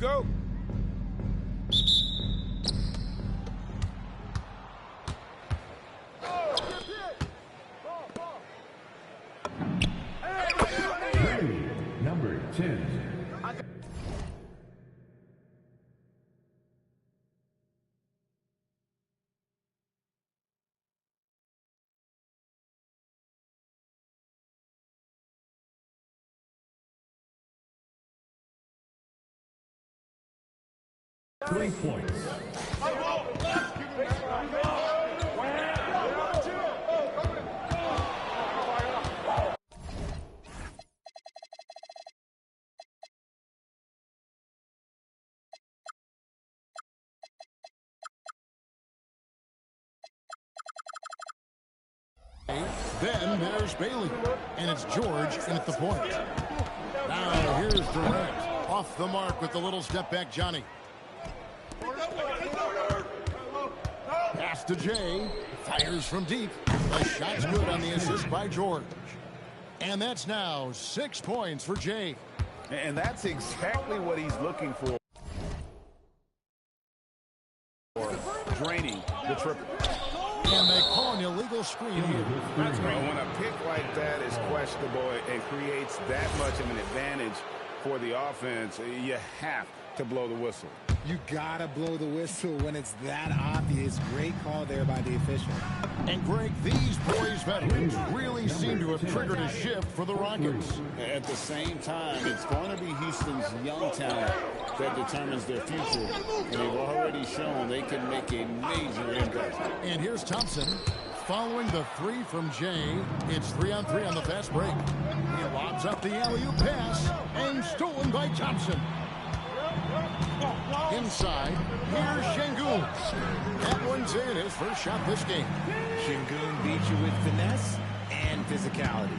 go. Number 10. Three points. Then there's Bailey, and it's George in at the point. Now here's Durant, off the mark with the little step back Johnny. Pass to Jay, fires from deep. The shot's good on the assist by George. And that's now 6 points for Jay. And that's exactly what he's looking for. Draining the triple. And they call an illegal screen here. That's right. When a pick like that is questionable and creates that much of an advantage for the offense, you have to blow the whistle. You gotta blow the whistle when it's that obvious. Great call there by the official. And Greg, these boys veterans really seem to have triggered a shift for the Rockets. At the same time, it's going to be Houston's young talent that determines their future. And they've already shown they can make a major impact. And here's Thompson following the three from Jay. It's 3-on-3 on the fast break. He lobs up the alley-oop pass and stolen by Thompson. Inside, here's Şengün. That one's in, his first shot this game. Şengün beat you with finesse and physicality.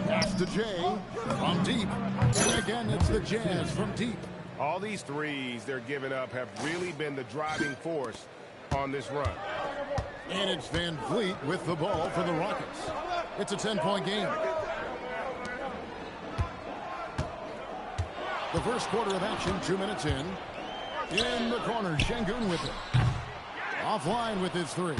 Pass to Jay from deep. And again, it's the Jazz from deep. All these threes they're giving up have really been the driving force on this run. And it's Van Vliet with the ball for the Rockets. It's a 10-point game. The first quarter of action, 2 minutes in. In the corner, Şengün with it. Offline with his three.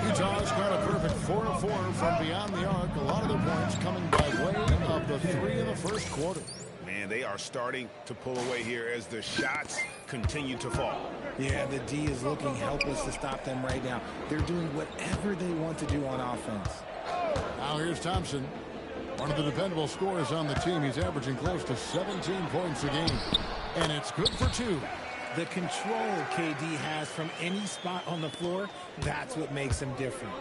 Utah's got a perfect 4 of 4 from beyond the arc. A lot of their points coming by way of the three in the first quarter. Man, they are starting to pull away here as the shots continue to fall. Yeah, the D is looking helpless to stop them right now. They're doing whatever they want to do on offense. Now here's Thompson. One of the dependable scorers on the team. He's averaging close to 17 points a game. And it's good for 2. The control KD has from any spot on the floor, that's what makes him different.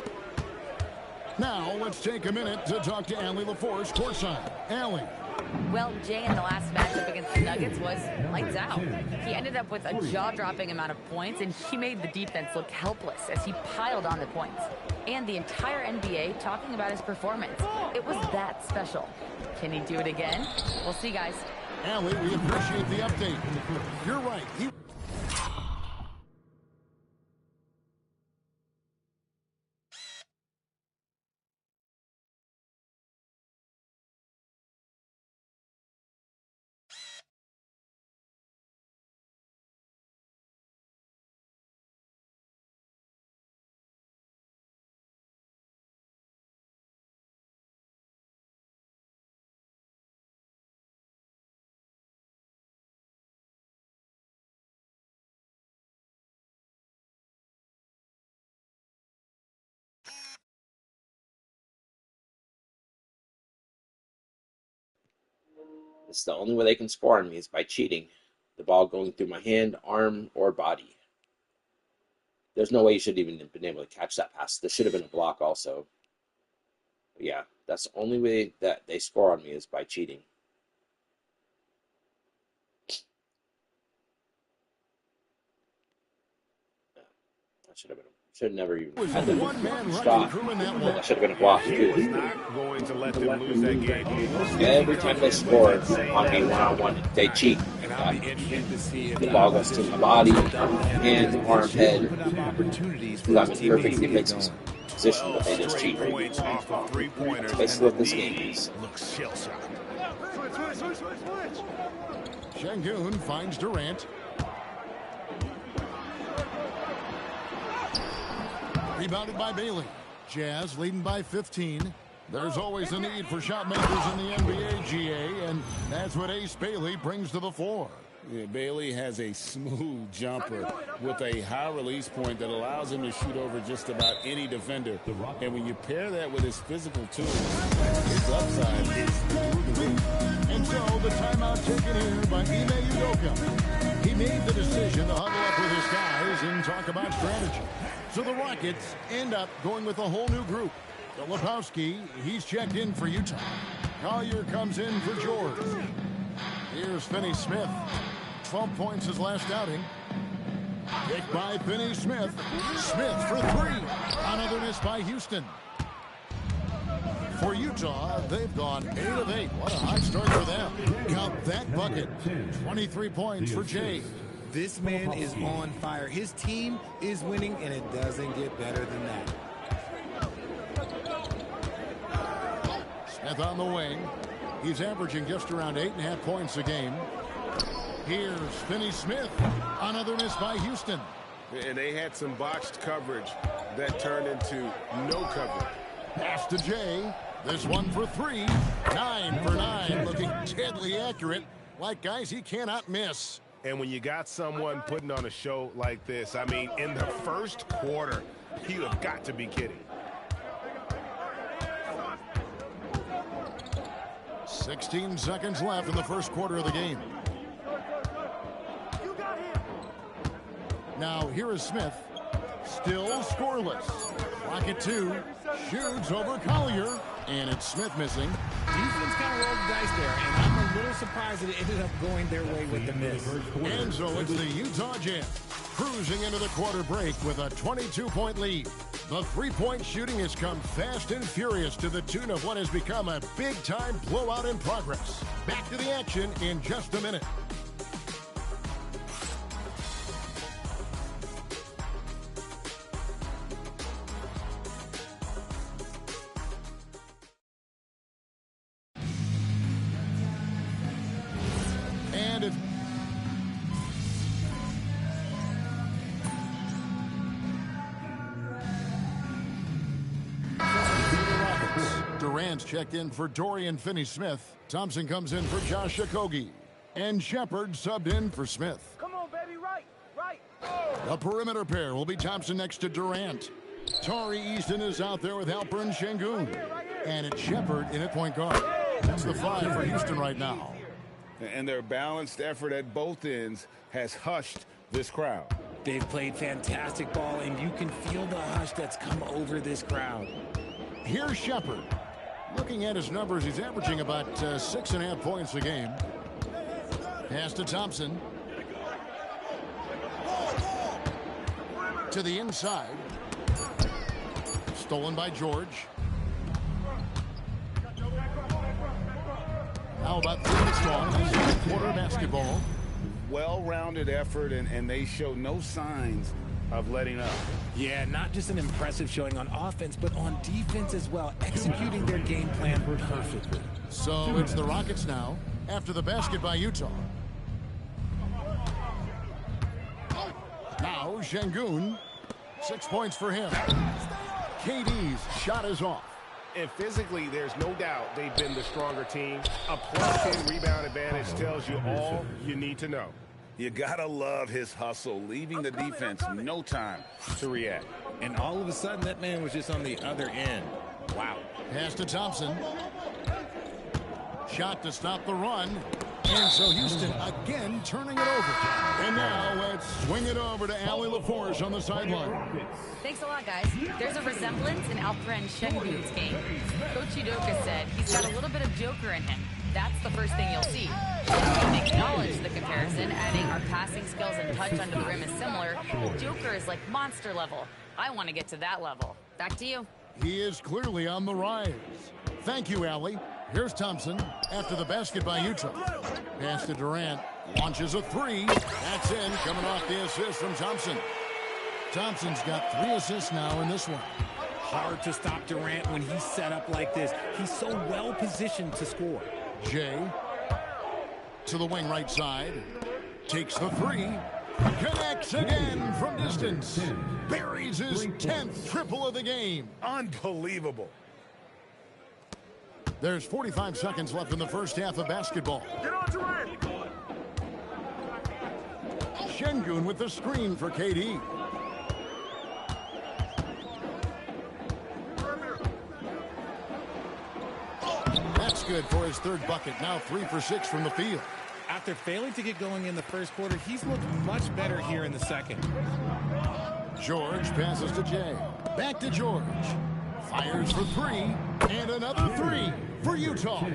Now let's take a minute to talk to Allie LaForce courtside. Allie. Well, Jay in the last matchup against the Nuggets was lights out. He ended up with a jaw-dropping amount of points, and he made the defense look helpless as he piled on the points. And the entire NBA talking about his performance. It was that special. Can he do it again? We'll see, guys. Allie, we appreciate the update. You're right. It's the only way they can score on me is by cheating. The ball going through my hand, arm, or body. There's no way you should even have been able to catch that pass. There should have been a block also. But yeah, that's the only way that they score on me is by cheating. That should have been. Should never even had the stop. That should have been a block too. Every time they score on me one-on-one, they cheat. The ball goes to my body, hands, arm, head. Got me perfectly fixed position, but they just cheat. That's basically what this game is. Şengün finds Durant. Rebounded by Bailey. Jazz leading by 15. There's always a need for shot makers in the NBA, GA, and that's what Ace Bailey brings to the floor. Yeah, Bailey has a smooth jumper with a high release point that allows him to shoot over just about any defender. And when you pair that with his physical tools, his upside is through the roof. And so the timeout taken here by Ime Udoka. He made the decision to huddle up with his guys and talk about strategy. So the Rockets end up going with a whole new group. Filipowski, he's checked in for Utah. Collier comes in for George. Here's Finney-Smith. 12 points his last outing. Picked by Finney-Smith. Smith for three. Another miss by Houston. For Utah, they've gone 8 of 8. What a hot start for them. Count that bucket. 23 points for Jay. This man is on fire. His team is winning, and it doesn't get better than that. Smith on the wing. He's averaging just around 8.5 points a game. Here's Finney-Smith. Another miss by Houston. And they had some botched coverage that turned into no coverage. Pass to Jay. This one for three. 9 for 9. Looking deadly accurate. Like guys he cannot miss. And when you got someone putting on a show like this, I mean, in the first quarter, you have got to be kidding. 16 seconds left in the first quarter of the game. Now here is Smith. Still scoreless. Rocket 2. Shoots over Collier. And it's Smith missing. Defense kind of rolled the dice there, and I'm a little surprised that it ended up going their way with the miss. And so it's the Utah Jazz cruising into the quarter break with a 22-point lead. The three-point shooting has come fast and furious to the tune of what has become a big-time blowout in progress. Back to the action in just a minute. And if Durant's checked in for Dorian Finney-Smith. Thompson comes in for Josh Okogie. And Shepard subbed in for Smith. Come on, baby, right. The perimeter pair will be Thompson next to Durant. Tari Easton is out there with Alperen Şengün. And it's Shepard in at point guard. That's the 5 for Houston right now. And their balanced effort at both ends has hushed this crowd. They've played fantastic ball, and you can feel the hush that's come over this crowd. Here's Shepard. Looking at his numbers, he's averaging about 6.5 points a game. Pass to Thompson. To the inside. Stolen by George. How about 3 minutes long? Second quarter basketball. Well-rounded effort, and they show no signs of letting up. Yeah, not just an impressive showing on offense, but on defense as well, executing their game plan perfectly. So it's the Rockets now, after the basket by Utah. Now Şengün, 6 points for him. KD's shot is off. And physically, there's no doubt they've been the stronger team. A +10 rebound advantage tells you all you need to know. You gotta love his hustle, leaving the defense no time to react. And all of a sudden, that man was just on the other end. Wow. Pass to Thompson. Shot to stop the run. And so Houston again turning it over. And now let's swing it over to Allie LaForce on the sideline. Thanks a lot, guys. There's a resemblance in Alperen Şengün's game. Coach Udoka said he's got a little bit of Joker in him. That's the first thing you'll see. You can acknowledge the comparison, adding our passing skills and touch under the rim is similar. Joker is like monster level. I want to get to that level. Back to you. He is clearly on the rise. Thank you, Allie. Here's Thompson after the basket by Utah. Pass to Durant. Launches a 3. That's in, coming off the assist from Thompson. Thompson's got 3 assists now in this one. Hard to stop Durant when he's set up like this. He's so well positioned to score. Jay. to the wing right side. Takes the three. Connects again from distance. Buries his 10th triple of the game. Unbelievable. There's 45 seconds left in the first half of basketball. Get on to it. Şengün with the screen for KD. That's good for his third bucket. Now 3 for 6 from the field. After failing to get going in the first quarter, he's looked much better here in the second. George passes to Jay. Back to George. Fires for 3. And another 3 for Utah.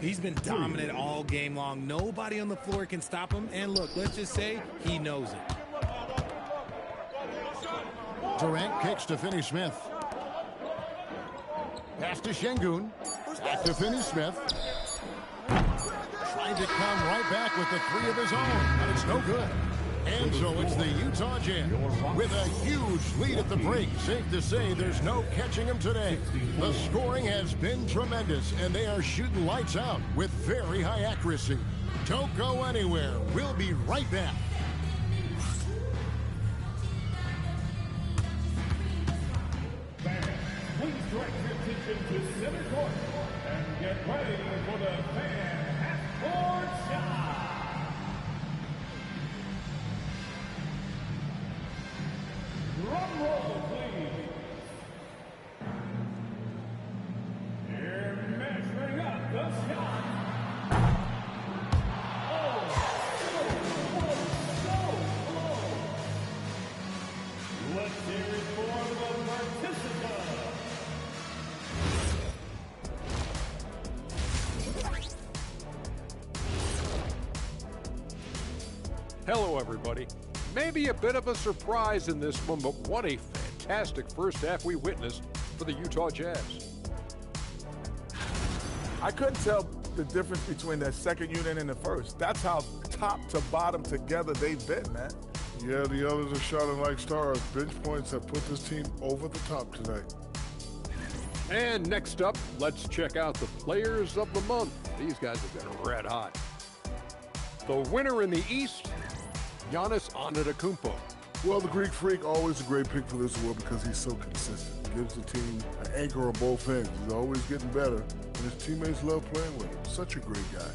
He's been dominant all game long. Nobody on the floor can stop him. And look, let's just say he knows it. Durant kicks to Finney-Smith. Pass to Şengün. Back to Finney-Smith. Trying to come right back with the 3 of his own, but it's no good. And so it's the Utah Jazz with a huge lead at the break. Safe to say there's no catching them today. The scoring has been tremendous, and they are shooting lights out with very high accuracy. Don't go anywhere. We'll be right back. Please direct your attention to center court and get ready for the fan half-court shot. Drum roll, please. Here measuring up the shot. Let's hear it for the participant. Hello, everybody. Maybe a bit of a surprise in this one, but what a fantastic first half we witnessed for the Utah Jazz. I couldn't tell the difference between the second unit and the first. That's how top to bottom together they've been, man. Yeah, the others are shining like stars. Bench points have put this team over the top tonight. And next up, let's check out the players of the month. These guys have been red hot. The winner in the East, Giannis Antetokounmpo. Well, the Greek Freak, always a great pick for this award because he's so consistent. Gives the team an anchor on both ends. He's always getting better, and his teammates love playing with him. Such a great guy.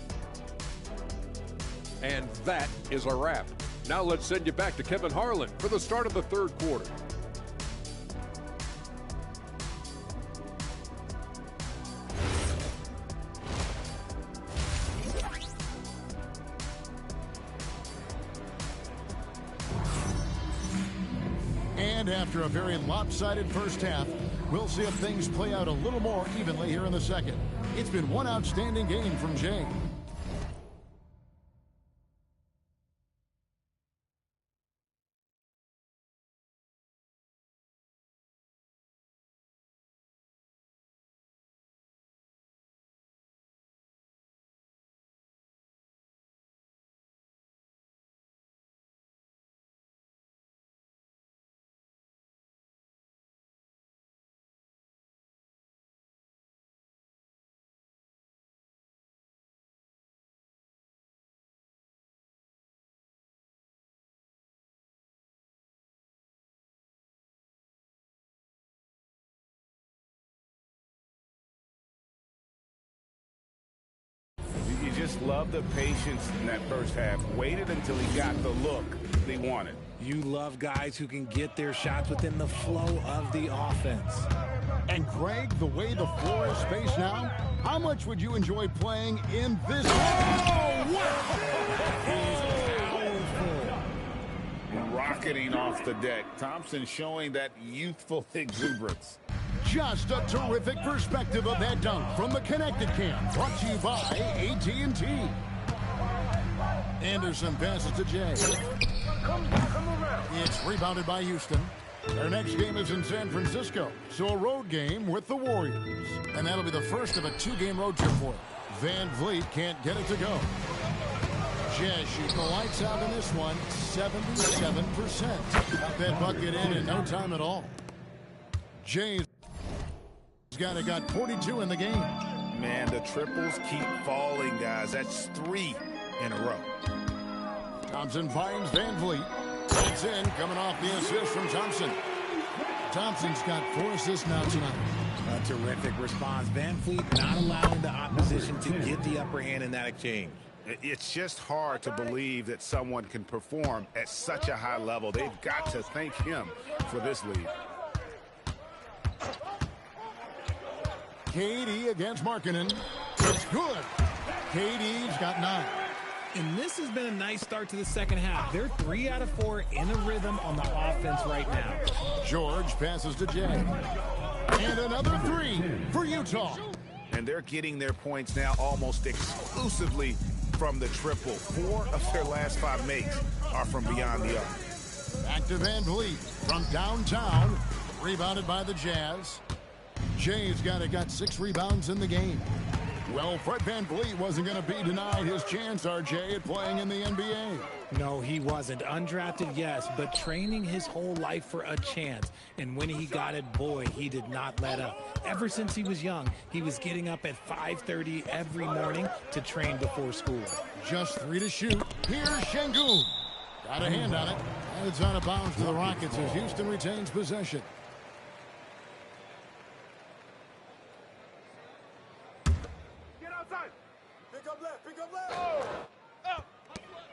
And that is a wrap. Now let's send you back to Kevin Harlan for the start of the third quarter. And after a very lopsided first half, we'll see if things play out a little more evenly here in the second. It's been one outstanding game from Jay. You just love the patience in that first half. Waited until he got the look they wanted. You love guys who can get their shots within the flow of the offense. And Greg, the way the floor is spaced now, how much would you enjoy playing in this? Oh, wow! Rocketing off the deck. Thompson showing that youthful exuberance. Just a terrific perspective of that dunk from the Connected Cam, brought to you by AT&T. Anderson passes to Jay. It's rebounded by Houston. Their next game is in San Francisco, so a road game with the Warriors. And that'll be the first of a two-game road trip for them. Van Vliet can't get it to go. Jazz shooting the lights out in this one, 77%. Got that bucket in no time at all. Jay's got 42 in the game. Man, the triples keep falling, guys. That's 3 in a row. Thompson finds Van Vliet. It's in, coming off the assist from Thompson. Thompson's got 4 assists now tonight. A terrific response. Van Vliet not allowing the opposition to get the upper hand in that exchange. It's just hard to believe that someone can perform at such a high level. They've got to thank him for this lead. KD against Markkanen. It's good. KD's got 9. And this has been a nice start to the second half. They're 3 out of 4 in a rhythm on the offense right now. George passes to Jay. And another 3 for Utah. And they're getting their points now almost exclusively from the triple. 4 of their last 5 makes are from beyond the arc. Back to Van Vliet from downtown. Rebounded by the Jazz. Jay's got 6 rebounds in the game. Well, Fred Van Vliet wasn't going to be denied his chance, RJ, at playing in the NBA. No, he wasn't. Undrafted, yes, but training his whole life for a chance. And when he got it, boy, he did not let up. Ever since he was young, he was getting up at 5:30 every morning to train before school. Just 3 to shoot. Here's Şengün. Got a hand on it. And it's out of bounds to the Rockets as Houston retains possession.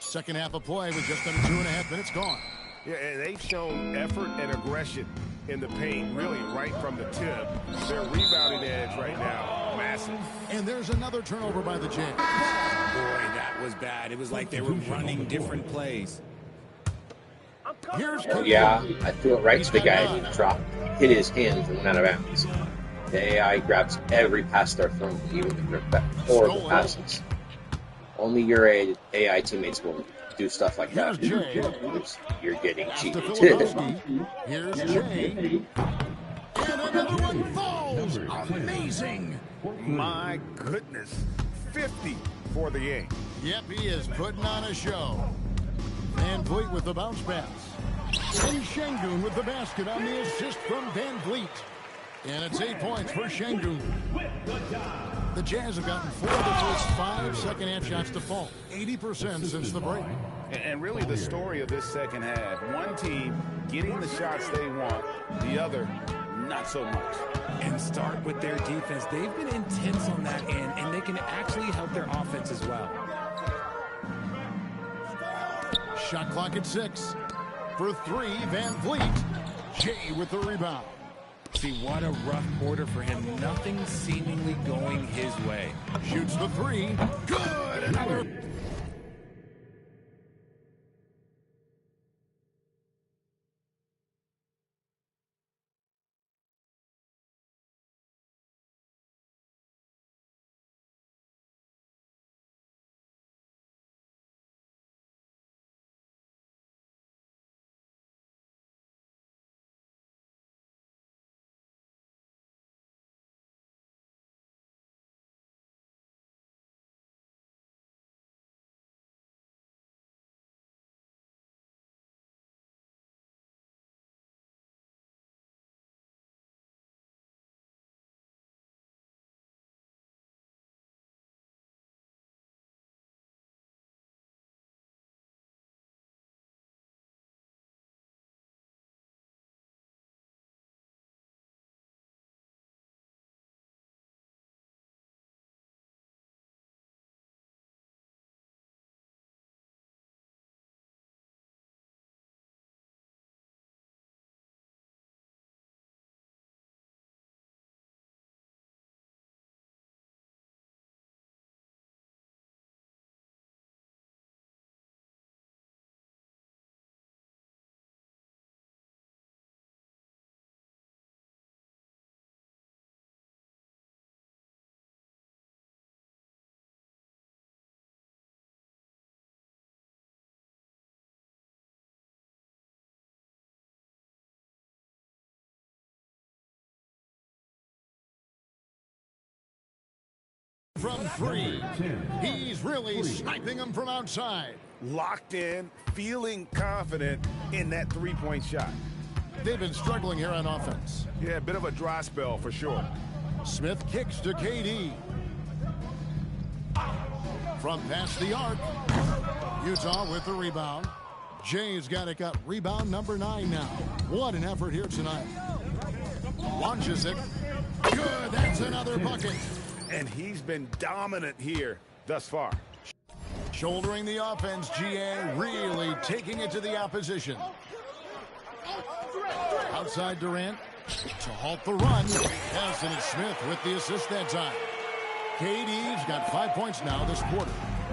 Second half of play with just under 2.5 minutes gone. Yeah, and they've shown effort and aggression in the paint, really right from the tip. Their rebounding edge right now, massive. And there's another turnover by the Jazz. Boy, that was bad. It was like they were running different plays. Here's yeah, I threw it right to the guy and he dropped, hit his hands and went out of bounds. The AI grabs every pass they're throwing, even if they're horrible passes. Only your AI teammates will do stuff like that. You're getting cheated. Here's Jay. And another one falls. Amazing. My goodness. 50 for the game. Yep, he is putting on a show. Van Vliet with the bounce pass. And Şengün with the basket on the assist from Van Vliet. And it's 8 points for Şengün. The Jazz have gotten 4 of the first 5 second-half shots to fall. 80% since the break. And really the story of this second half. One team getting the shots they want, the other not so much. And start with their defense. They've been intense on that end, and they can actually help their offense as well. Shot clock at 6. For 3, Van Vliet. Jay with the rebound. See, what a rough quarter for him. Nothing seemingly going his way. Shoots the 3. Good. Another. From 3. He's really sniping them from outside. Locked in, feeling confident in that three-point shot. They've been struggling here on offense. Yeah, a bit of a dry spell for sure. Smith kicks to KD. from past the arc. Utah with the rebound. Jay's got it, got rebound number 9 now. What an effort here tonight. Launches it. Good, that's another bucket. And he's been dominant here thus far. Shouldering the offense, GA really taking it to the opposition. Outside Durant to halt the run. Yes, and it's Smith with the assist that time. KD's got 5 points now this quarter.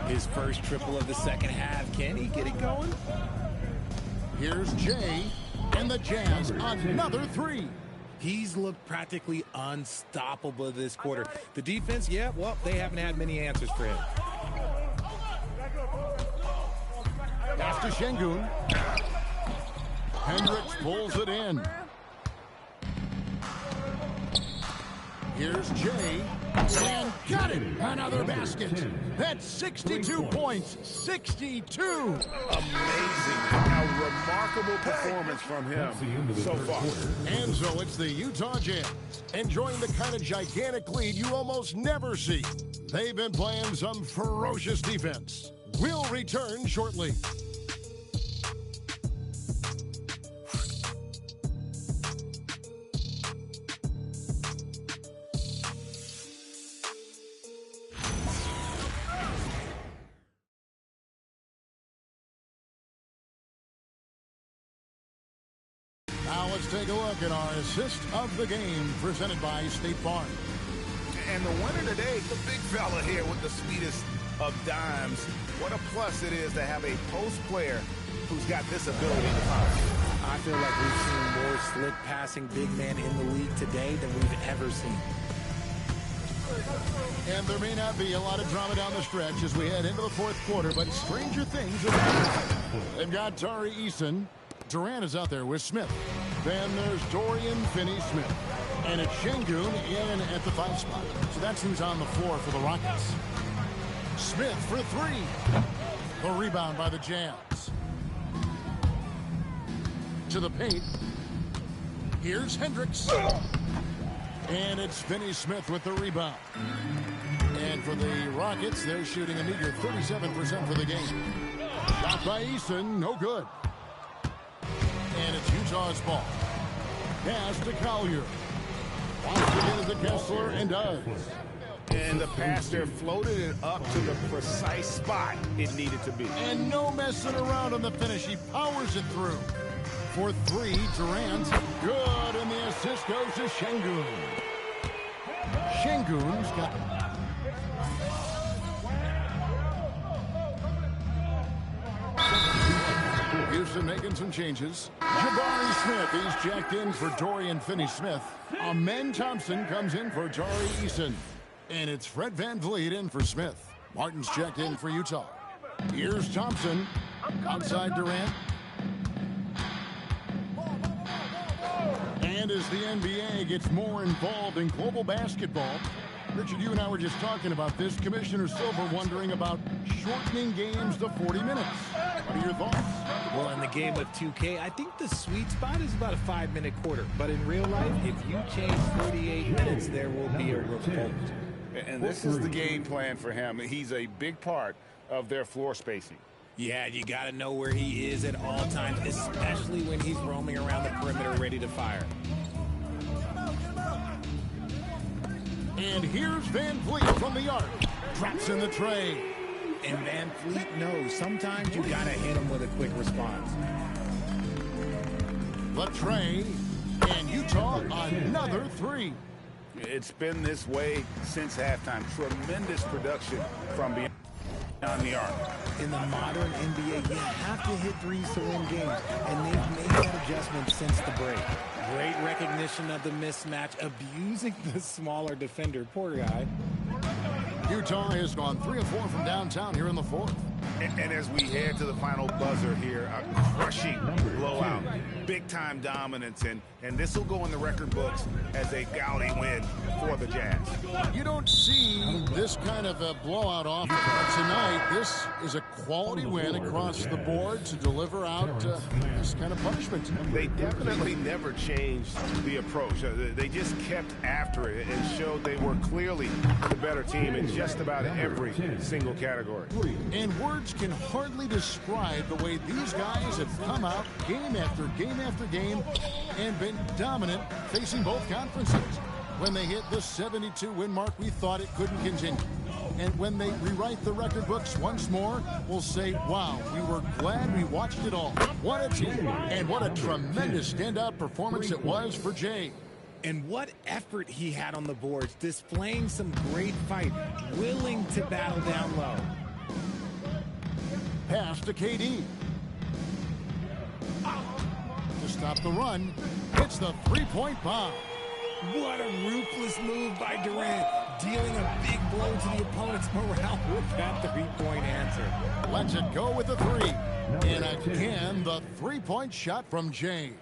His first triple of the second half. Can he get it going? Here's Jay and the Jazz. Another 3. He's looked practically unstoppable this quarter. The defense, yeah, well, they haven't had many answers for him. Pass to Şengün. Hendricks pulls it in. Here's Jay. And got it. Another basket. That's 62 points. 62. Amazing. A remarkable performance from him so far. And so it's the Utah Jazz enjoying the kind of gigantic lead you almost never see. They've been playing some ferocious defense. We'll return shortly. Now let's take a look at our assist of the game presented by State Farm. And the winner today, the big fella here with the sweetest of dimes. What a plus it is to have a post player who's got this ability to fire. I feel like we've seen more slick passing big men in the league today than we've ever seen. And there may not be a lot of drama down the stretch as we head into the fourth quarter, but stranger things have happened. They've got Tari Eason. Durant is out there with Smith. Then there's Dorian Finney-Smith. And it's Şengün in at the 5 spot. So that's who's on the floor for the Rockets. Smith for 3. The rebound by the Jazz. To the paint. Here's Hendricks. And it's Finney-Smith with the rebound. And for the Rockets, they're shooting a meager 37% for the game. Shot by Eason, no good. And it's Utah's ball. Pass to Collier. Wants to get it to Kessler and does. And the pass there floated it up to the precise spot it needed to be. And no messing around on the finish. He powers it through. For 3, Durant. Good, and the assist goes to Şengün. Şengün's got... Houston making some changes. Jabari Smith, he's jacked in for Dorian Finney-Smith. Amen Thompson comes in for Tari Eason. And it's Fred VanVleet in for Smith. Martin's checked in for Utah. Here's Thompson. Outside Durant. And as the NBA gets more involved in global basketball, Richard, you and I were just talking about this. Commissioner Silver wondering about shortening games to 40 minutes. What are your thoughts? Well, in the game of 2K, I think the sweet spot is about a 5-minute quarter. But in real life, if you change 48 minutes, there will be a revolt. And this is the game plan for him. He's a big part of their floor spacing. Yeah, you got to know where he is at all times, especially when he's roaming around the perimeter ready to fire. And here's VanVleet from the arc. Drops in the tray. And VanVleet knows sometimes you got to hit him with a quick response. The tray. And Utah, another 3. It's been this way since halftime. Tremendous production from beyond the arc. In the modern NBA, you have to hit threes to win games, and they've made that adjustment since the break. Great recognition of the mismatch, abusing the smaller defender. Poor guy. Utah has gone 3 of 4 from downtown here in the fourth. And as we head to the final buzzer here, a crushing blowout, big-time dominance, and this will go in the record books as a gaudy win for the Jazz. You don't see this kind of a blowout often, but tonight this is a quality win across the board to deliver out this kind of punishment. They definitely never changed the approach. They just kept after it and showed they were clearly the better team in just about every single category. And words can hardly describe the way these guys have come out game after game after game and been dominant facing both conferences. When they hit the 72 win mark, we thought it couldn't continue. And when they rewrite the record books once more, we'll say, wow, we were glad we watched it all. What a team, and what a tremendous standout performance it was for Jay. And what effort he had on the boards, displaying some great fight, willing to battle down low. Pass to KD. To stop the run, hits the three-point bomb. What a ruthless move by Durant, dealing a big blow to the opponent's morale with that three-point answer. Lets it go with the three. And again, the three-point shot from Jay.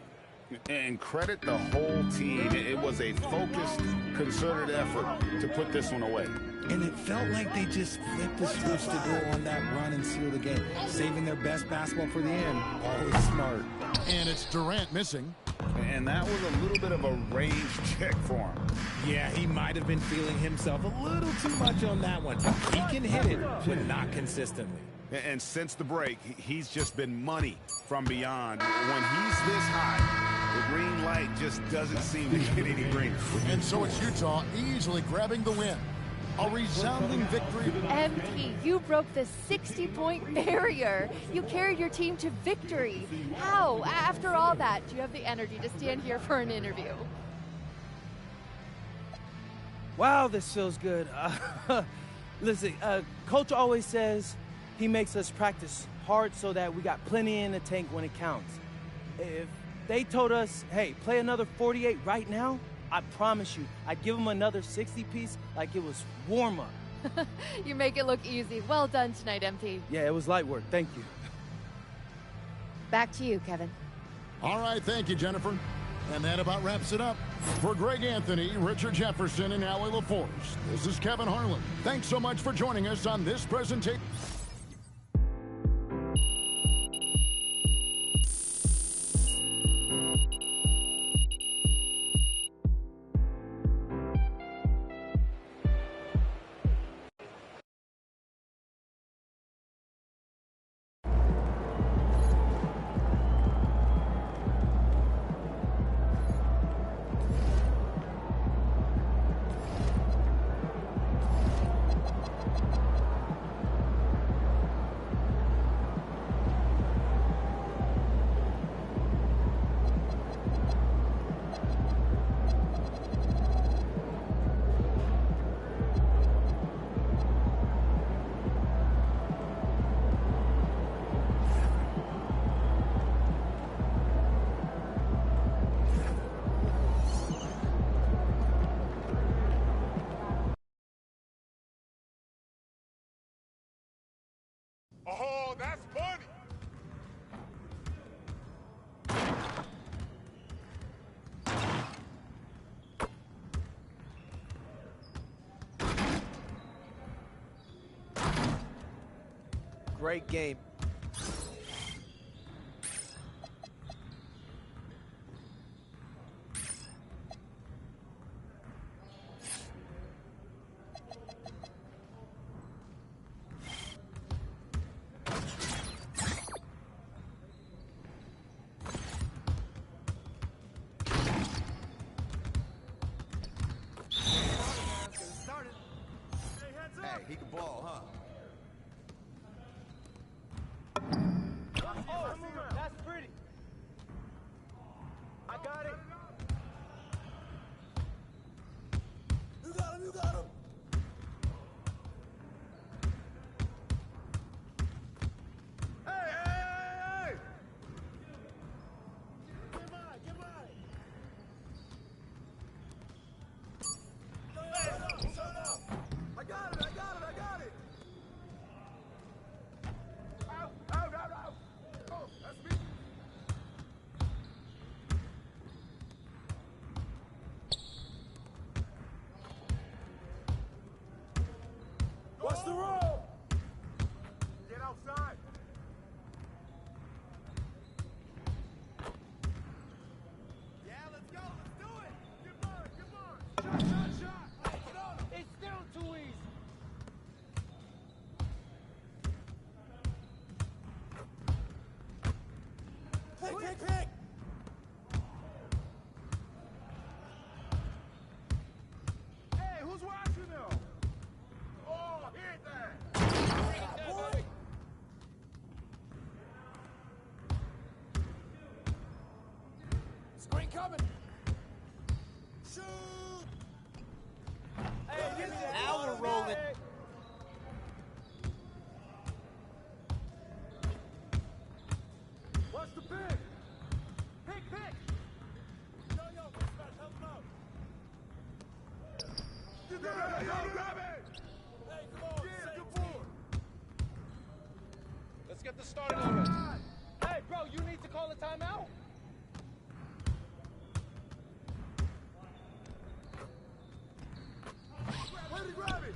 And credit the whole team. It was a focused, concerted effort to put this one away. And it felt like they just flipped the switch to go on that run and seal the game, saving their best basketball for the end. Always smart. And it's Durant missing. And that was a little bit of a range check for him. Yeah, he might have been feeling himself a little too much on that one. He can hit it, but not consistently. And since the break, he's just been money from beyond. When he's this high, the green light just doesn't seem to get any greener. And so it's Utah easily grabbing the win. A resounding victory. MP, you broke the 60-point barrier. You carried your team to victory. How? After all that, do you have the energy to stand here for an interview? Wow, this feels good. Listen, Coach always says he makes us practice hard so that we got plenty in the tank when it counts. If they told us, hey, play another 48 right now, I promise you, I'd give them another 60-piece like it was warm-up. You make it look easy. Well done tonight, MP. Yeah, it was light work. Thank you. Back to you, Kevin. All right, thank you, Jennifer. And that about wraps it up. For Greg Anthony, Richard Jefferson, and Allie LaForce, this is Kevin Harlan. Thanks so much for joining us on this presentation. Oh, that's funny. Great game. Hey, he can ball, huh? That's pretty. I got it. You got him, you got him. Hey, hey, hey, hey! Get mine, get mine. Shut up. I got it, I got it, I got it. pick. Hey, who's watching them? Oh, hit that. Boy. Screen coming. Shoot. Hey, now we're rolling. What's the pick? Pick. Yo, dispatch, help him out. Grab it. Hey, come on. Yeah, good board. Let's get this started already. Hey, bro, you need to call a timeout. Where did he grab it?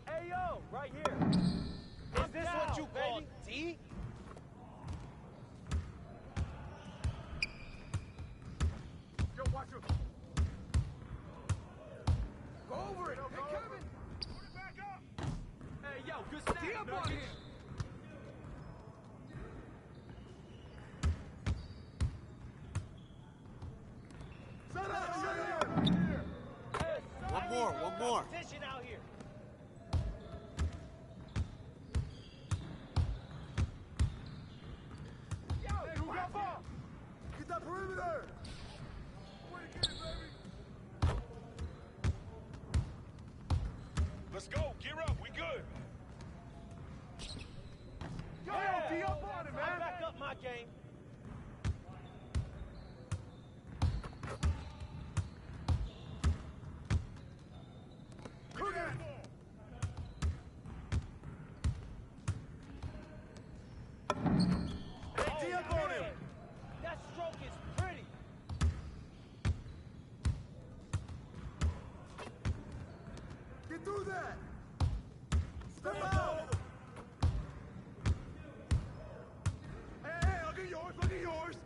Hey, yo, right here. Is this what you call D? Yo, watch him. Go over it. Hey, Kevin. Put it back up. Hey, yo, good snap. Get up on him. Set up. One more. Competition out here. Yo, you got ball. Get that perimeter. Way to get it, baby. Let's go. Gear up. We good. Yo, D up on it, man. I back up my game. Cook it. Hey, D up on him. That stroke is pretty. Get through that. Step out. Hey, I'll get yours. Look at yours.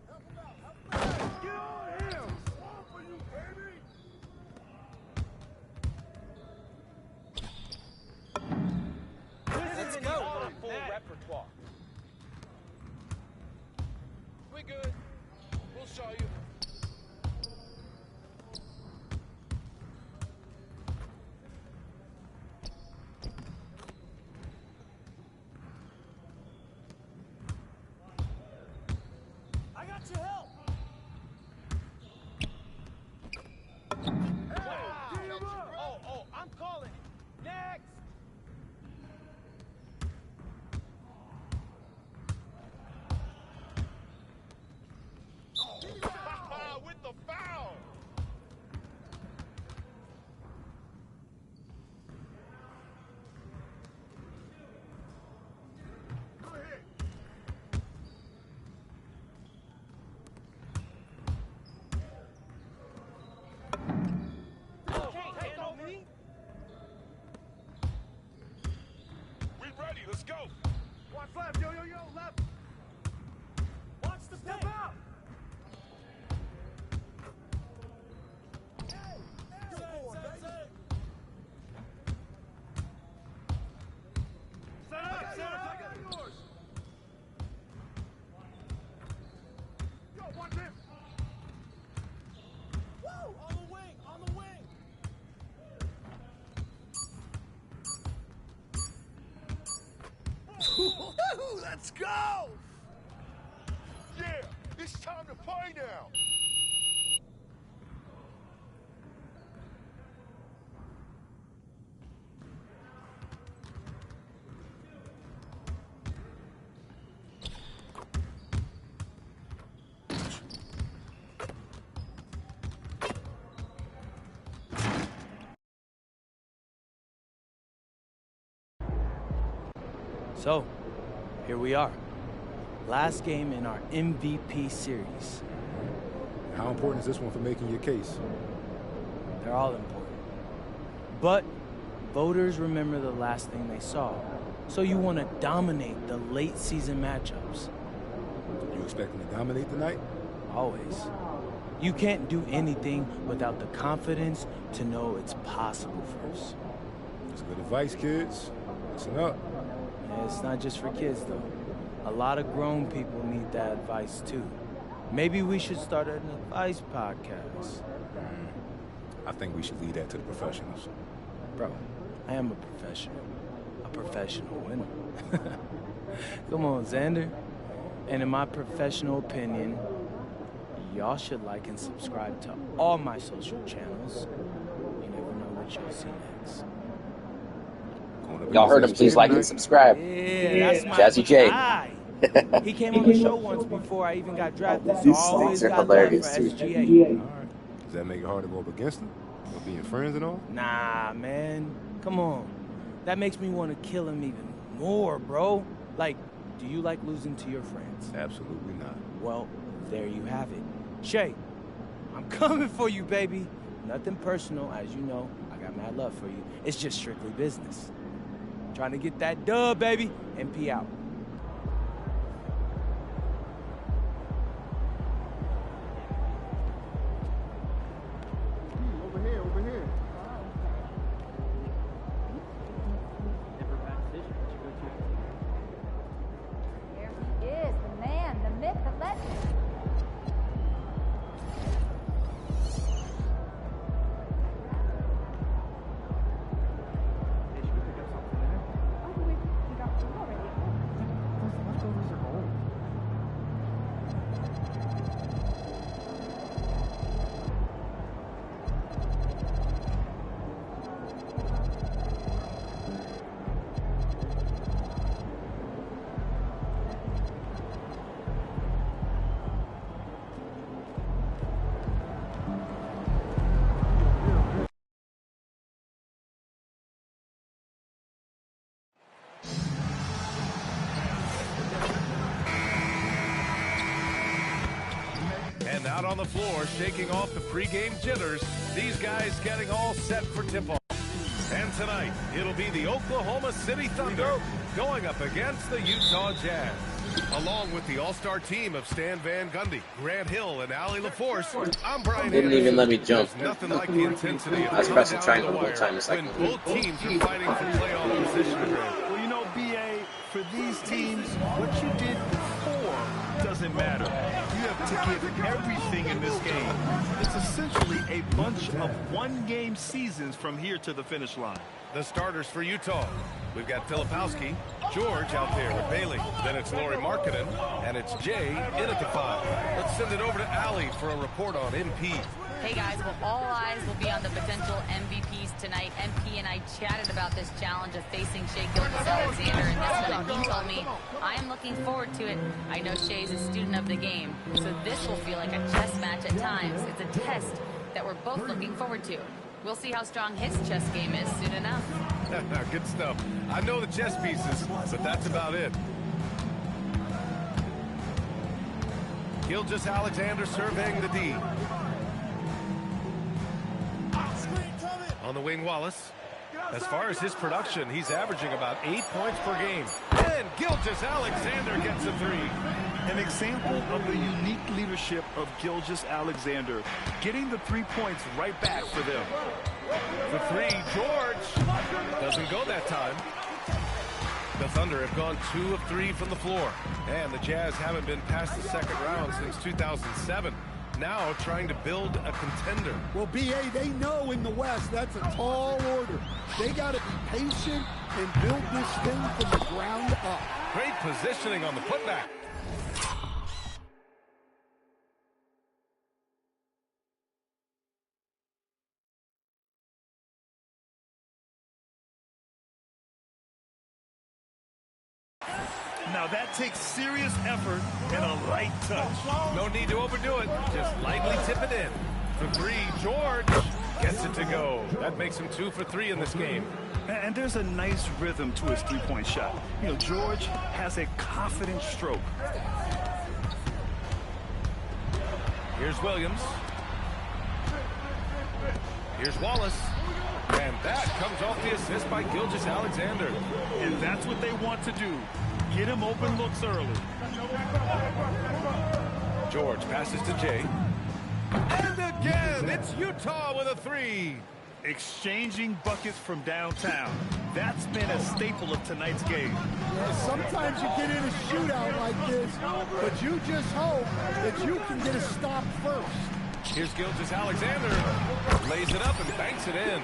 Help him out. Get on him. Swamp for you, baby. Let's go. Full repertoire. We good. We'll show you. I got your help. Wow. Get him up. Oh, I'm calling it. Next. With the foul. Go ahead. Can't handle me. We ready. Let's go. Watch left. Yo, left. Watch the step out. Set up. I got yours. Yo, watch him. Woo! On the wing. Let's go. Yeah, it's time to play now. So, here we are. Last game in our MVP series. How important is this one for making your case? They're all important. But voters remember the last thing they saw. So you want to dominate the late season matchups. You expecting to dominate tonight? Always. You can't do anything without the confidence to know it's possible first. That's good advice, kids. Listen up. Yeah, it's not just for kids, though. A lot of grown people need that advice, too. Maybe we should start an advice podcast. I think we should leave that to the professionals. Bro, I am a professional winner. Come on, Xander. And in my professional opinion, y'all should like and subscribe to all my social channels. You never know what you'll see next. Y'all heard him. Please like and subscribe. Yeah, that's my JAZZY-J. guy. He came on the show once before I even got drafted, so I always are got hilarious, love for too. SGA. All right. Does that make it hard to go up against them? Or being friends and all? Nah, man. Come on. That makes me want to kill him even more, bro. Like, do you like losing to your friends? Absolutely not. Well, there you have it. Shay, I'm coming for you, baby. Nothing personal, as you know. I got mad love for you. It's just strictly business. Trying to get that dub, baby. MP out. Over here, over here. There he is, the man, the myth, the legend. And out on the floor, shaking off the pregame jitters, these guys getting all set for tip-off. And tonight, it'll be the Oklahoma City Thunder going up against the Utah Jazz. Along with the all-star team of Stan Van Gundy, Grant Hill, and Allie LaForce, I'm Brian Didn't Anderson. even let me jump. There's nothing like the intensity of I was pressing triangle the whole time. It's like, when both teams are fighting for playoff position. Well, you know, BA, for these teams, what you did before doesn't matter. You have to give everything in this game. It's essentially a bunch of one-game seasons from here to the finish line. The starters for Utah. We've got Filipowski, George out there with Bailey. Then it's Lauri Markkanen, and it's Jay in at the 5. Let's send it over to Allie for a report on MP. Hey guys, well, all eyes will be on the potential MVPs tonight. MP and I chatted about this challenge of facing Shai Gilgeous-Alexander in this one, and he told me, I am looking forward to it. I know Shai's a student of the game, so this will feel like a chess match at times. It's a test that we're both looking forward to. We'll see how strong his chess game is soon enough. Good stuff. I know the chess pieces, but that's about it. Gilgeous-Alexander surveying the D. On the wing, Wallace. As far as his production, he's averaging about 8 points per game. And Gilgeous-Alexander gets a 3. An example of the unique leadership of Gilgeous-Alexander, getting the 3 points right back for them. The 3, George. Doesn't go that time. The Thunder have gone 2 of 3 from the floor. And the Jazz haven't been past the second round since 2007. Now trying to build a contender. Well, BA, they know in the West that's a tall order. They got to be patient and build this thing from the ground up. Great positioning on the putback. Now that takes serious effort and a light touch. No need to overdo it. Just lightly tip it in. For 3, George gets it to go. That makes him 2 for 3 in this game. And there's a nice rhythm to his three-point shot. You know, George has a confident stroke. Here's Williams. Here's Wallace. And that comes off the assist by Gilgeous-Alexander. And that's what they want to do. Get him open looks early. George passes to Jay. And again, it's Utah with a 3. Exchanging buckets from downtown. That's been a staple of tonight's game. Yeah, sometimes you get in a shootout like this, but you just hope that you can get a stop first. Here's JAZZY-J. Lays it up and banks it in.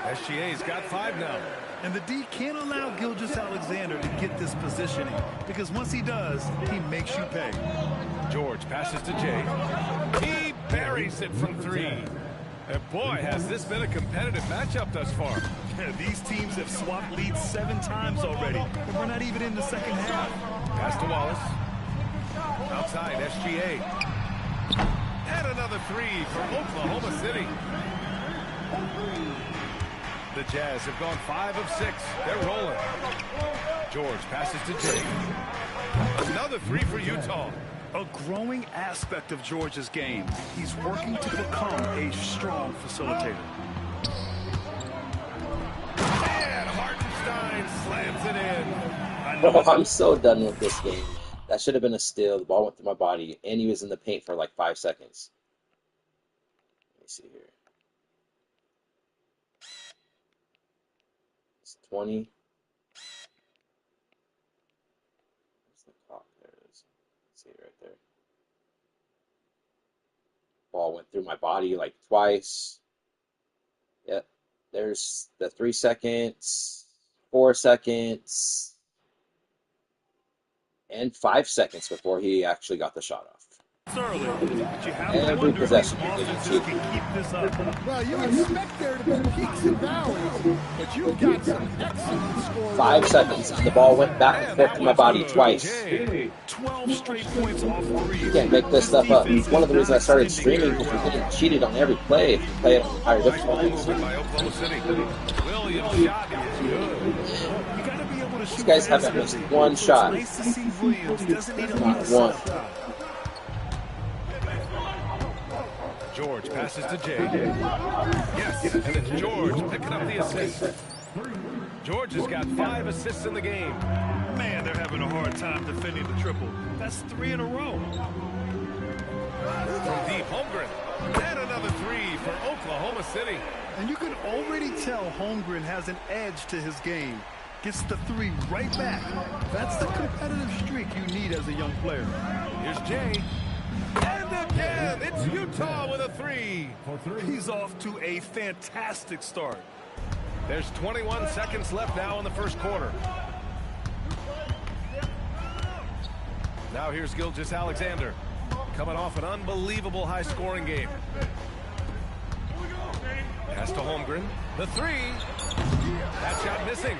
SGA's got 5 now. And the D can't allow JAZZY-J to get this positioning, because once he does, he makes you pay. George passes to Jay. He buries it from 3. And boy, has this been a competitive matchup thus far. These teams have swapped leads 7 times already, and we're not even in the second half. Pass to Wallace. Outside, SGA. And another 3 for Oklahoma City. The Jazz have gone 5 of 6. They're rolling. George passes to Jay. Another 3 for Utah. A growing aspect of George's game. He's working to become a strong facilitator. And Hartenstein slams it in. Oh, I'm so done with this game. That should have been a steal. The ball went through my body, and he was in the paint for like 5 seconds. Let me see here. It's 20. Where's the clock? There it is. See it right there. Ball went through my body like twice. Yep. There's the 3 seconds, 4 seconds, and 5 seconds before he actually got the shot off. Every possession you're getting cheap. Well, you expect there to be peaks and valleys, but you've got some excellent scores. 5 seconds. The ball went back and forth to my body twice. 12 straight points off 3. You can't make this stuff up. It's one of the reasons I started streaming, because we're getting cheated on every play if you play it on higher difficulties. These guys haven't missed one shot. Not one. George passes to Jay. Yes, and it's George picking up the assist. George has got 5 assists in the game. Man, they're having a hard time defending the triple. That's 3 in a row. From deep, Holmgren. And another 3 for Oklahoma City. And you can already tell Holmgren has an edge to his game. Gets the 3 right back. That's the competitive streak you need as a young player. Here's Jay. And again, it's Utah with a 3. He's off to a fantastic start. There's 21 seconds left now in the first quarter. Now here's JAZZY-J. Coming off an unbelievable high-scoring game. Pass to Holmgren. The 3. That shot missing.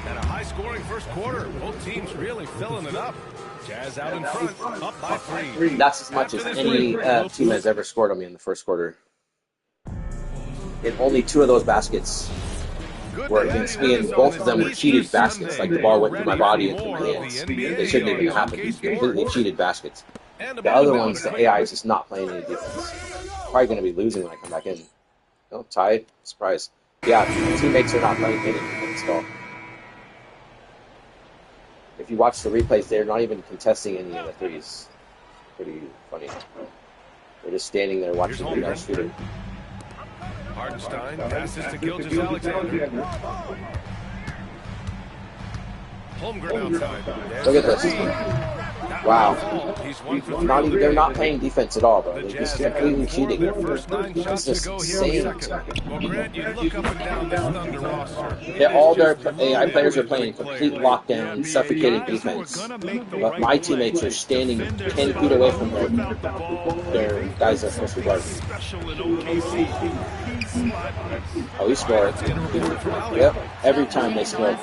And a high-scoring first quarter. Both teams really filling it up. Jazz out in front, up by 3. That's as much as any team has ever scored on me in the first quarter. And only 2 of those baskets were against me, and both of them were cheated baskets. Like the ball went through my body and through my hands. They shouldn't even have happened. Completely cheated baskets. The other ones, the AI is just not playing any defense. Probably going to be losing when I come back in. Oh, tied. Surprise. Yeah, teammates are not playing any defense at all. If you watch the replays, they're not even contesting any of the 3s. Pretty funny. They're just standing there watching the guys shoot it. Hartenstein passes to JAZZY-J. Holmgren outside. Look at this. Wow. They're not playing defense at all, bro. They're just completely cheating. It's just insane. All their AI players are playing complete lockdown, suffocating defense. But my teammates are standing 10 feet away from their guys that are supposed to guard. Oh, he scored. Yep. Every time they score.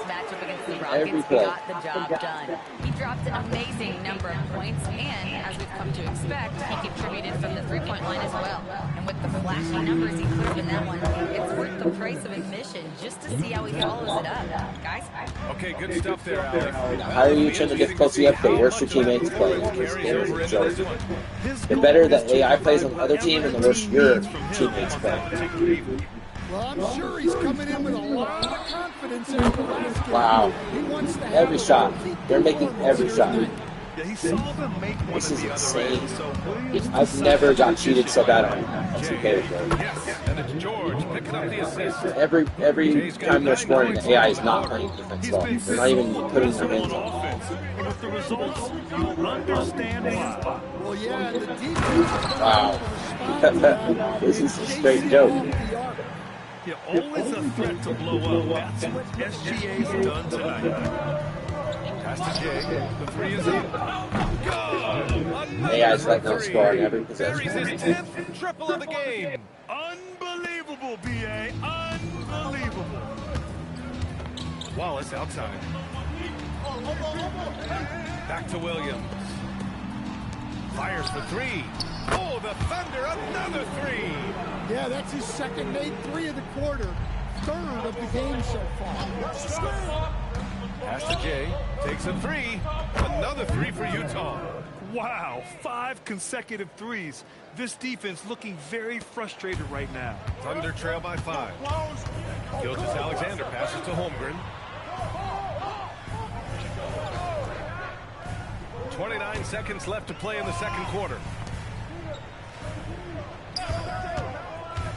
Every play. Got the job done. He dropped an amazing number of points, and as we've come to expect, he contributed from the three-point line as well. And with the flashy numbers he put up in that one, it's worth the price of admission just to see how he follows it up. Guys? Okay, good stuff there, Alex. The higher you turn the difficulty up, the worse your teammates play. This game is a joke. The better the AI plays on the other team, and the worse your teammates play. Well, I'm sure he's coming in with a lot of confidence after last game. Wow. Every shot. They're making every shot. Yeah, he saw them make one This at is the other end. insane. So Williams I've never got cheated so bad on 2K before. Yes, and it's George picking up the assist. Every time they're scoring, the AI is not playing defense at all. They're not even putting their hands on. And with the results, you understand why. Well, yeah, and the defense. Wow. This is a straight joke. You're always a threat to blow up. That's what SGA's done tonight. Pass to Jay. The three is up. Good. AI's letting them score on every Buries possession. his 10th triple of the game. Unbelievable, BA. Unbelievable. Wallace outside. Back to Williams. Fires for three. Oh, the Thunder, another three. Yeah, that's his second made three of the quarter. Third of the game so far. Pass to Jay. Takes a three. Another three for Utah. Wow, 5 consecutive threes. This defense looking very frustrated right now. Thunder trail by 5. Gilgeous-Alexander passes to Holmgren. 29 seconds left to play in the second quarter.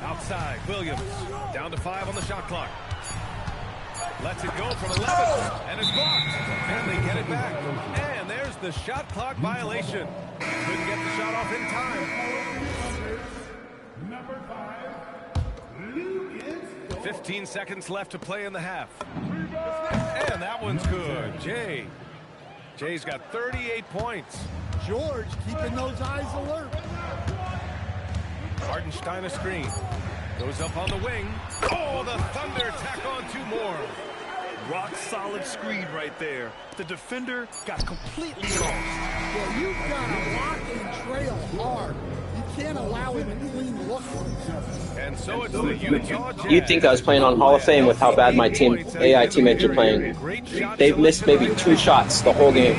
Outside, Williams. Down to 5 on the shot clock. Lets it go from 11, and it's blocked. And they get it back. And there's the shot clock violation. Couldn't get the shot off in time. Number 5, 15 seconds left to play in the half. And that one's good. Jay's got 38 points. George keeping those eyes alert. Hartenstein a screen. Goes up on the wing. Oh, the Thunder tack on 2 more. Rock solid screen right there. The defender got completely lost. Well, you've got to lock and trail hard. You can't allow him a clean look. And so it's the Utah Jazz. You'd think I was playing on Hall of Fame with how bad my team AI teammates are playing. They've missed maybe 2 shots the whole game.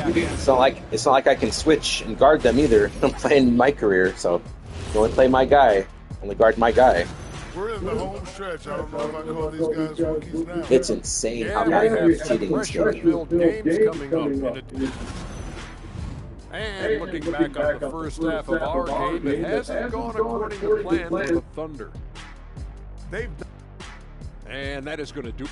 It's not like I can switch and guard them either. I'm playing MyCareer, so you only play my guy. Only guard my guy. We're in the home stretch. I don't know if I call these guys rookies now. It's insane how bad they're cheating this game. Games coming up. And looking back on the first half of our game, it hasn't gone according to plan for the Thunder. And that is going to do.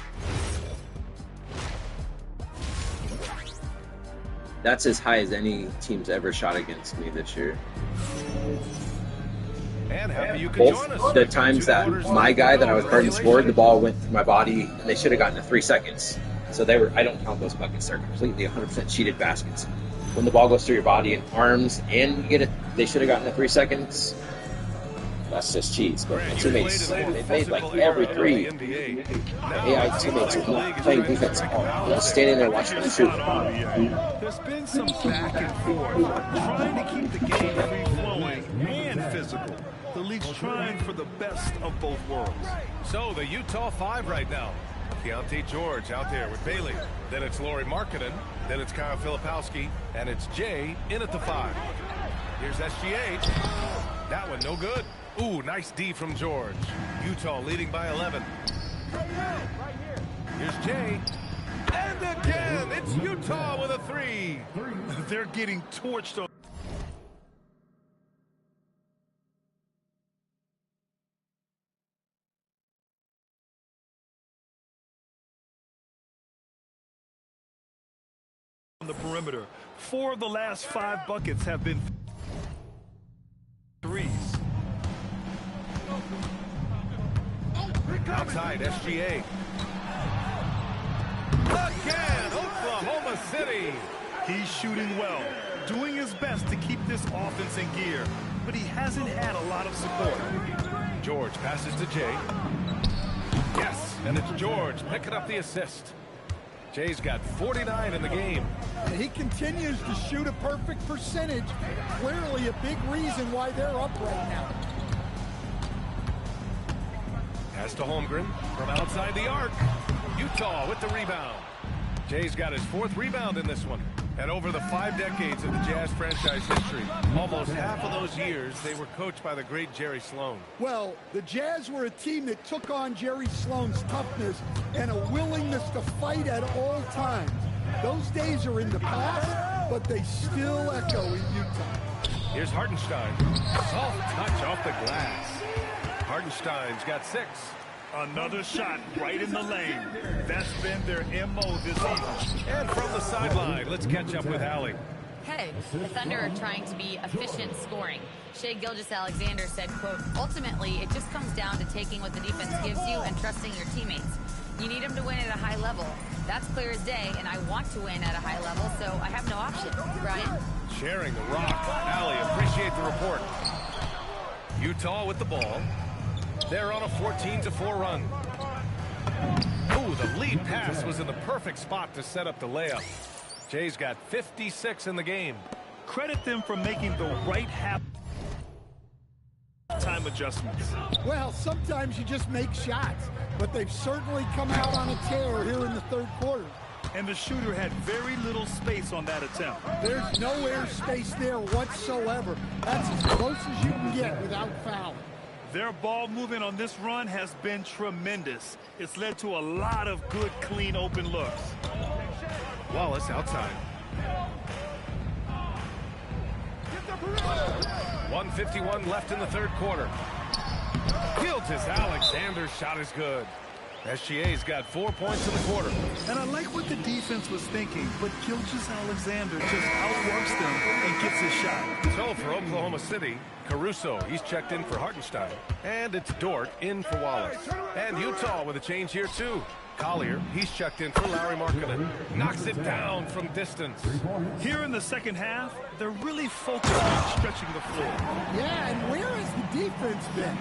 That's as high as any team's ever shot against me this year. And happy you could join us. Both the times that my guy that I was guarding scored, the ball went through my body, and they should have gotten to 3 seconds. So I don't count those buckets. They're completely 100% cheated baskets. When the ball goes through your body and arms, and you get it, they should have gotten to 3 seconds. That's just cheats. But my teammates, they made like every three. My AI teammates are not playing defense at all. They're just standing there watching them shoot. There's been some back and forth, trying to keep the game free-flowing and physical. The league's trying for the best of both worlds. So the Utah 5 right now. Keontae George out there with Bailey. Then it's Lauri Markkanen. Then it's Kyle Filipowski. And it's Jay in at the 5. Here's SGA. That one no good. Ooh, nice D from George. Utah leading by 11. Here's Jay. And again, it's Utah with a 3. They're getting torched on. On the perimeter. 4 of the last 5 buckets have been threes. Outside, SGA. Again, Oklahoma City. He's shooting well, doing his best to keep this offense in gear, but he hasn't had a lot of support. George passes to Jay. Yes, and it's George picking up the assist. Jay's got 49 in the game. And he continues to shoot a perfect percentage. Clearly a big reason why they're up right now. Pass to Holmgren from outside the arc. Utah with the rebound. Jay's got his 4th rebound in this one. And over the 5 decades of the Jazz franchise history, almost half of those years, they were coached by the great Jerry Sloan. Well, the Jazz were a team that took on Jerry Sloan's toughness and a willingness to fight at all times. Those days are in the past, but they still echo in Utah. Here's Hartenstein. Soft touch off the glass. Hartenstein's got 6. Another shot right in the lane. That's been their MO this season. And from the sideline, let's catch up with Allie. Hey, the Thunder are trying to be efficient scoring. Shai Gilgeous-Alexander said, quote, ultimately, it just comes down to taking what the defense gives you and trusting your teammates. You need them to win at a high level. That's clear as day, and I want to win at a high level, so I have no option. Brian? Sharing the rock. Allie, appreciate the report. Utah with the ball. They're on a 14-4 run. Ooh, the lead pass was in the perfect spot to set up the layup. Jay's got 56 in the game. Credit them for making the right time adjustments. Well, sometimes you just make shots, but they've certainly come out on a tear here in the third quarter. And the shooter had very little space on that attempt. There's no air space there whatsoever. That's as close as you can get without fouling. Their ball movement on this run has been tremendous. It's led to a lot of good, clean, open looks. Wallace outside. 1:51 left in the third quarter. Gilgeous-Alexander's shot is good. SGA's got 4 points in the quarter. And I like what the defense was thinking, but Gilgeous-Alexander just outworks them and gets his shot. So for Oklahoma City, Caruso, he's checked in for Hartenstein. And it's Dort in for Wallace. And Utah with a change here too. Collier, he's checked in for Larry Markkinen. Knocks it down from distance. Here in the second half, they're really focused on stretching the floor. Yeah, and where has the defense been?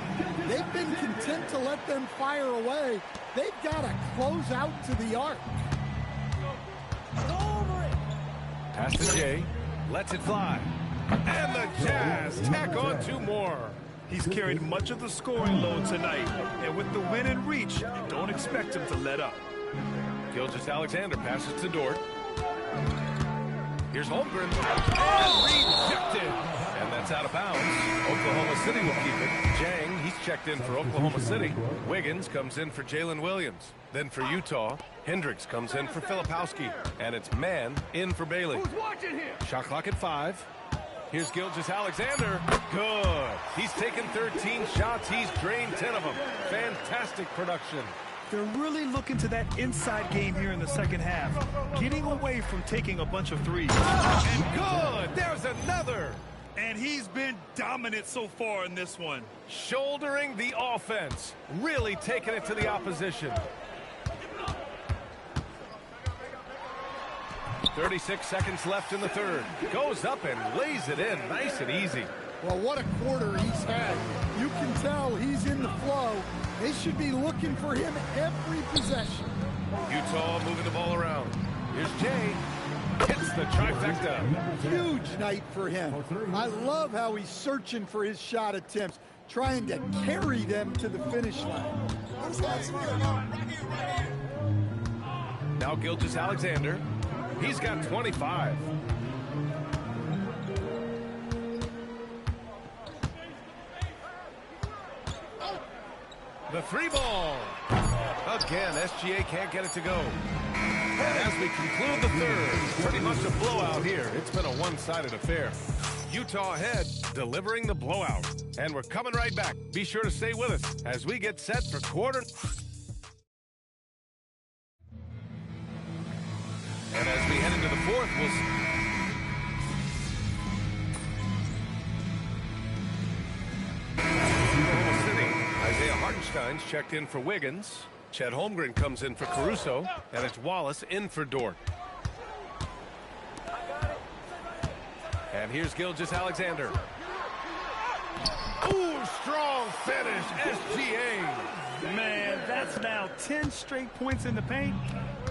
They've been content to let them fire away. They've got to close out to the arc. Pass to Jay. Lets it fly. And the Jazz tack on 2 more. He's carried much of the scoring load tonight, and with the win in reach, don't expect him to let up. Gilgeous-Alexander passes to Dort. Here's Holmgren. And rejected. And that's out of bounds. Oklahoma City will keep it. Jang, he's checked in for Oklahoma City. Wiggins comes in for Jalen Williams. Then for Utah, Hendricks comes in for Filipowski. And it's Mann in for Bailey. Shot clock at 5. Here's Gilgeous-Alexander. Good. He's taken 13 shots. He's drained 10 of them. Fantastic production. They're really looking to that inside game here in the second half, getting away from taking a bunch of threes. And good. There's another. And he's been dominant so far in this one. Shouldering the offense. Really taking it to the opposition. 36 seconds left in the third. Goes up and lays it in. Nice and easy. Well, what a quarter he's had. You can tell he's in the flow. They should be looking for him every possession. Utah moving the ball around. Here's Jay. Hits the trifecta. Huge night for him. I love how he's searching for his shot attempts, trying to carry them to the finish line. Now Gilgeous-Alexander. He's got 25. The 3 ball. Again, SGA can't get it to go. And as we conclude the third, pretty much a blowout here. It's been a one-sided affair. Utah ahead, delivering the blowout. And we're coming right back. Be sure to stay with us as we get set for quarter. And as we head into the fourth, we'll Oklahoma City. Isaiah Hartenstein's checked in for Wiggins. Chet Holmgren comes in for Caruso. And it's Wallace in for Dort. And here's Gilgeous-Alexander. Ooh, strong finish, SGA. Man, that's now 10 straight points in the paint.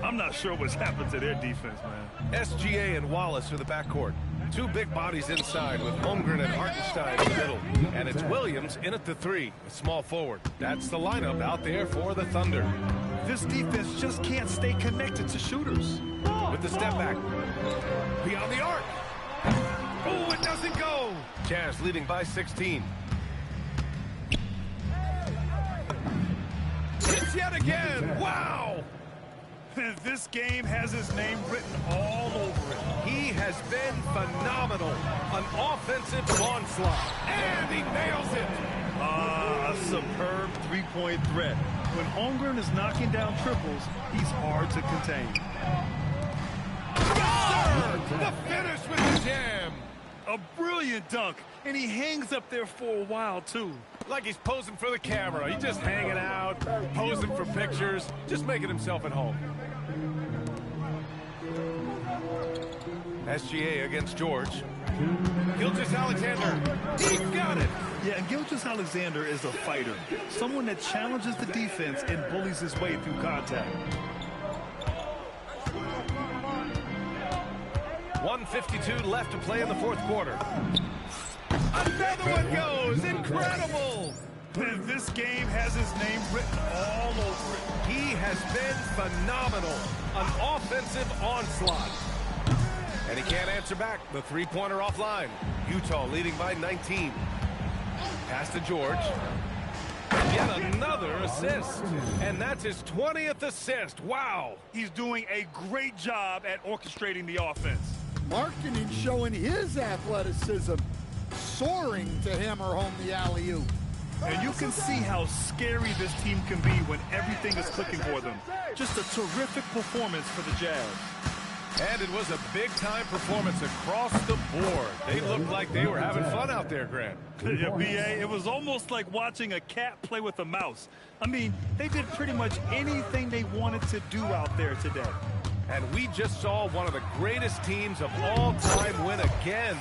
I'm not sure what's happened to their defense, man. SGA and Wallace are the backcourt. 2 big bodies inside with Holmgren and Hartenstein in the middle. And it's Williams in at the 3, a small forward. That's the lineup out there for the Thunder. This defense just can't stay connected to shooters. with the step back. Beyond the arc. Oh, it doesn't go. Jazz leading by 16. Hits yet again. Wow. This game has his name written all over it. He has been phenomenal. An offensive onslaught. And he nails it. A superb three-point threat. When Holmgren is knocking down triples, he's hard to contain. The finish with the jam. A brilliant dunk, and he hangs up there for a while, too. Like he's posing for the camera. He's just hanging out, posing for pictures, just making himself at home. SGA against George. Gilgeous-Alexander. He got it. Yeah, and Gilgeous-Alexander is a fighter. Someone that challenges the defense and bullies his way through contact. 1:52 left to play in the fourth quarter. Another one goes. Incredible. This game has his name written all over it. He has been phenomenal. An offensive onslaught. And he can't answer back. The three-pointer offline. Utah leading by 19. Pass to George. Yet another assist. And that's his 20th assist. Wow. He's doing a great job at orchestrating the offense. Markkanen showing his athleticism, soaring to hammer home the alley-oop. And you can see how scary this team can be when everything is clicking for them. Just a terrific performance for the Jazz. And it was a big-time performance across the board. They looked like they were having fun out there, Grant. Yeah, B.A., it was almost like watching a cat play with a mouse. I mean, they did pretty much anything they wanted to do out there today. And we just saw one of the greatest teams of all time win again.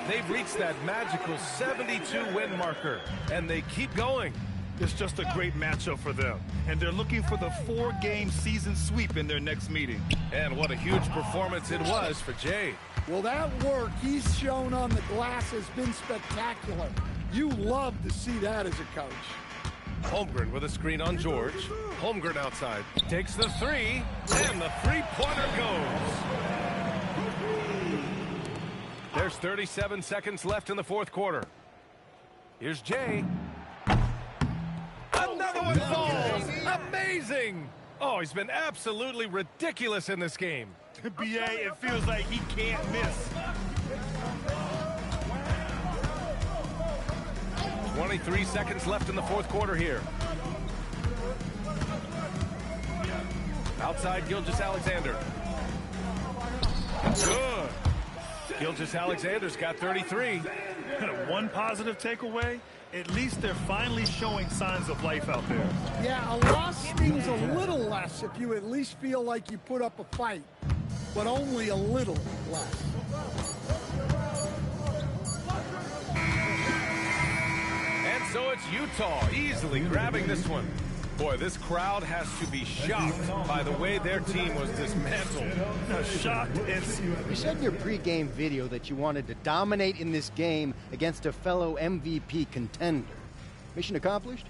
They've reached that magical 72-win marker, and they keep going. It's just a great matchup for them, and they're looking for the 4-game season sweep in their next meeting. And what a huge performance it was for Jay. Well, that work he's shown on the glass has been spectacular. You love to see that as a coach. Holmgren with a screen on George. Holmgren outside. Takes the three, and the three-pointer goes. There's 37 seconds left in the fourth quarter. Here's Jay. Another one falls. Amazing. Oh, he's been absolutely ridiculous in this game. B.A., it feels like he can't miss. 23 seconds left in the fourth quarter here. Outside Gilgeous-Alexander. Good. Gilgeous-Alexander's got 33. One positive takeaway, at least they're finally showing signs of life out there. Yeah, a loss stings a little less if you at least feel like you put up a fight, but only a little less. And so it's Utah easily grabbing this one. Boy, this crowd has to be shocked by the way their team was dismantled. Shocked and... You said in your pregame video that you wanted to dominate in this game against a fellow MVP contender. Mission accomplished?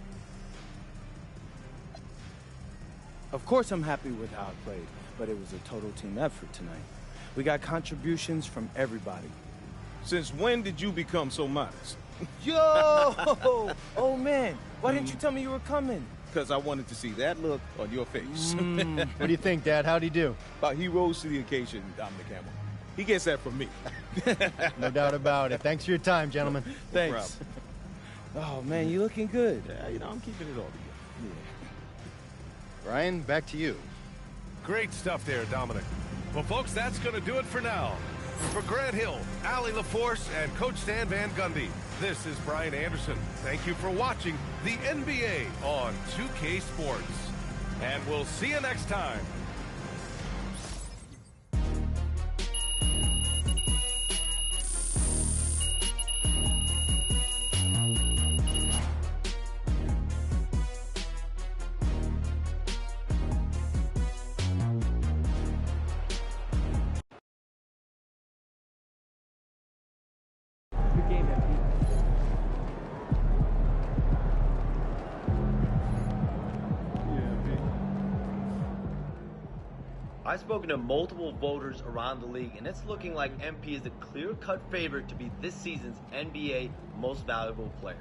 Of course I'm happy with how I played, but it was a total team effort tonight. We got contributions from everybody. Since when did you become so modest? Yo! Oh, man. Why didn't you tell me you were coming? Because I wanted to see that look on your face. What do you think, Dad? How'd he do? He rose to the occasion, Dominic Campbell. He gets that from me. No doubt about it. Thanks for your time, gentlemen. Thanks. Oh, man, you looking good. Yeah, you know, I'm keeping it all together. Yeah. Brian, back to you. Great stuff there, Dominic. Well, folks, that's going to do it for now. For Grant Hill, Allie LaForce, and Coach Stan Van Gundy, this is Brian Anderson. Thank you for watching the NBA on 2K Sports. And we'll see you next time. I've spoken to multiple voters around the league, and it's looking like MP is a clear-cut favorite to be this season's NBA Most Valuable Player.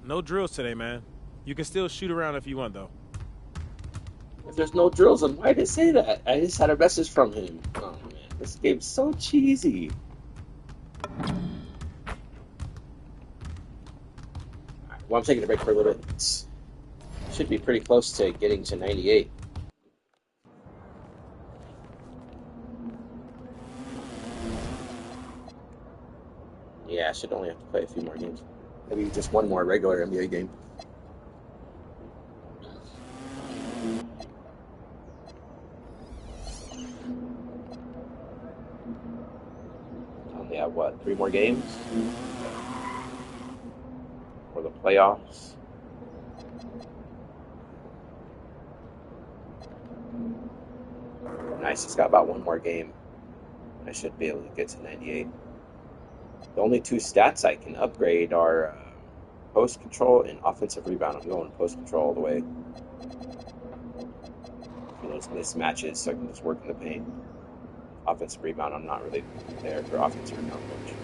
No drills today, man. You can still shoot around if you want, though. If there's no drills, then why did it say that? I just had a message from him. Oh, man. This game's so cheesy. Right, well, I'm taking a break for a little bit. Should be pretty close to getting to 98. Yeah, I should only have to play a few more games. Maybe just one more regular NBA game. Only have, what, 3 more games? For the playoffs. Nice, it's got about 1 more game. I should be able to get to 98. The only 2 stats I can upgrade are post control and offensive rebound. I'm going post control all the way for those mismatches, so I can just work in the paint. Offensive rebound, I'm not really there for offensive rebound much.